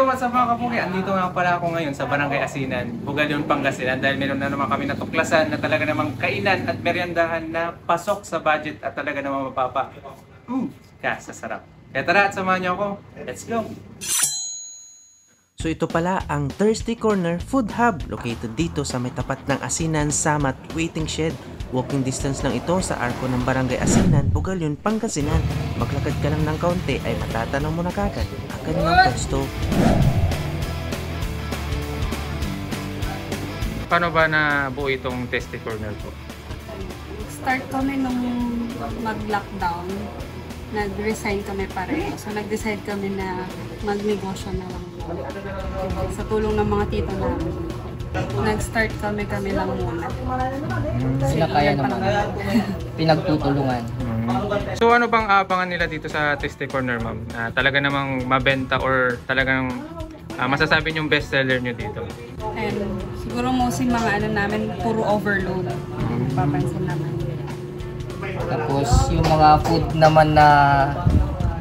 what's up mga kapugi? Andito nga pala ako ngayon sa Barangay Asinan, Bugalyon, Pangasinan dahil meron na naman kami natuklasan na talaga namang kainan at meriendahan na pasok sa budget at talaga namang mapapa. Kasasarap. Kaya tara at samahan niyo ako. Let's go! So ito pala ang Thirsty Corner Food Hub located dito sa may tapat ng Asinan Samat Waiting Shed. Walking distance lang ito sa arko ng Barangay Asinan, Bugalyon, Pangasinan. Maglakad ka lang ng kaunti ay matatanaw mo na kagad ang kanilang pwesto. Paano ba nabuo itong Thirsty Corner po? Start kami nung mag-lockdown. Nag-resign kami pareho. So nag-decide kami na magnegosyo na lang. Sa tulong ng mga tito namin. Nag-start kami lang muna. Sila kaya naman. Pinagtutulungan. So ano bang abangan nila dito sa Thirsty Corner, ma'am? Talaga namang mabenta or talagang masasabi niyong best seller niyo dito? And siguro mostly mga ano namin, puro overload. Papansin naman. Tapos yung mga food naman na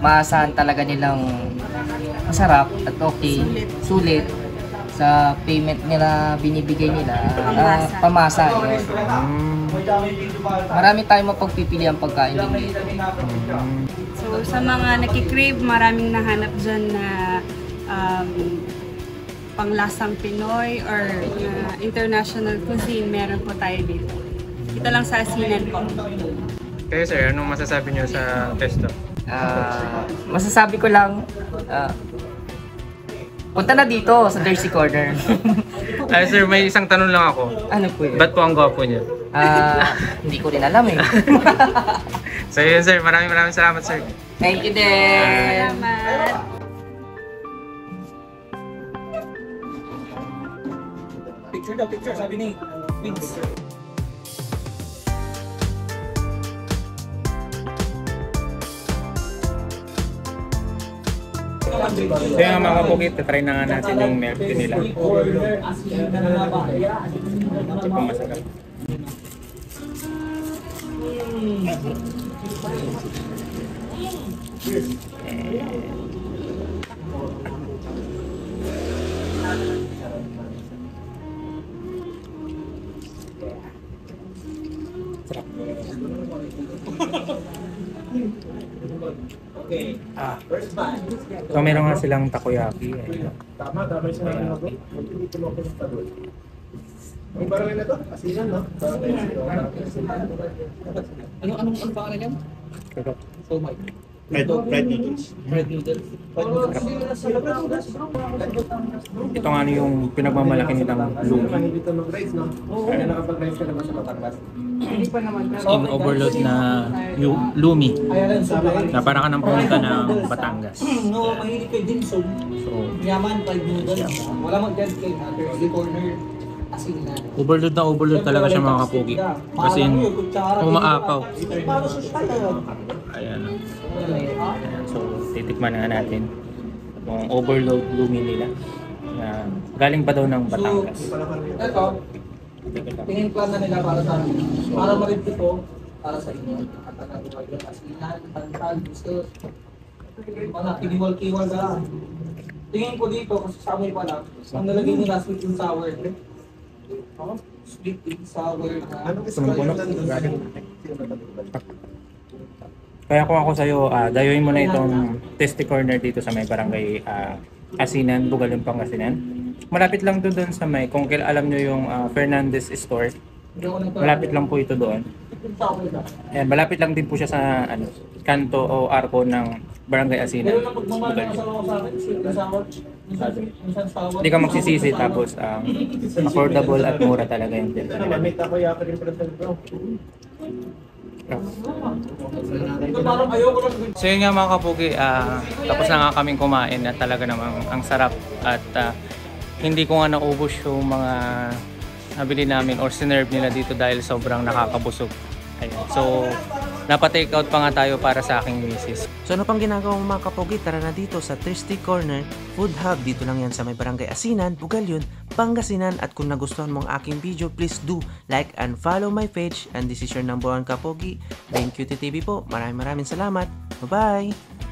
maasahan talaga nilang masarap at okay, sulit sa payment nila binibigay nila, pamasa. Marami tayong mapagpipili ang pagkain din dito. So sa mga nakikrave, maraming nahanap dyan na panglasang Pinoy or international cuisine, meron po tayo dito. Ito lang sa Asinan po. Kayo sir, anong masasabi niyo sa pesto? Masasabi ko lang, punta na dito sa Thirsty Corner. Sir, may isang tanong lang ako. Ano po yun? Ba't po ang gwapo niyo? Hindi ko rin alam eh. So yun sir, maraming salamat sir. Thank you din. Salamat! Picture daw, picture, sabi ni Vince. Kaya mga kapugit, try na nga natin yung milk tea nila. Ito pang masarap. Okay. First man. So meron nga silang takoyaki. Tama siya ng mga dito mo pinunta doon. Ang barangay na to, Asinan, no? Anong pangalan niyan? So Mike. Fried noodles. Fried noodles. Ito nga yung pinagmamalaki nilang lumi. Dito ng rice, no? Kaya nakapag-rice ka naman sa Batangas. In overload na lumi. Na parang ka nang pumunta ng Batangas. No, mahilig kay Dinson. So, Yaman, fried noodles. Wala mag-judge kay Thirsty Corner. Asinan. overload na overload talaga siya mga kapugi. Kasi umaapaw. Ayan. Ayan. So, titikman na natin yung overload lumi nila. Galing pa daw ng Batangas. Ito, tingin plan na nila para sa amin. Para ma-review ko para sa inyo. Asinan, Pantag, Bustos. Mga kiniwal-kiwal na. Tingin ko dito kasi sa amin pala, ang nalagay nila sweet and sour. Sweet and sour na. Kaya kung ako sa'yo, dayuin mo na itong Thirsty Corner dito sa may barangay Asinan, Bugalyon, Pangasinan. Malapit lang doon sa may, kung alam nyo yung Fernandez Store, malapit lang po ito doon. Ayan, malapit lang din po siya sa kanto o arko ng barangay Asinan, Bugalyon. Hindi ka magsisisi tapos affordable at mura talaga yung benta nila. So yun nga mga kapugi, tapos na nga kaming kumain at talaga namang ang sarap at hindi ko nga naubos yung mga nabili namin or sinerve nila dito dahil sobrang nakakabusog. Ayan. So napa-take out pa nga tayo para sa aking misis. So ano pang ginagawa mo mga kapogi? Tara na dito sa Thirsty Corner Food Hub. Dito lang yan sa may barangay Asinan, Bugalyon, Pangasinan. At kung nagustuhan mo ang aking video, please do like and follow my page. And this is your number 1 kapogi, Thank you TV po. Maraming salamat. Bye-bye!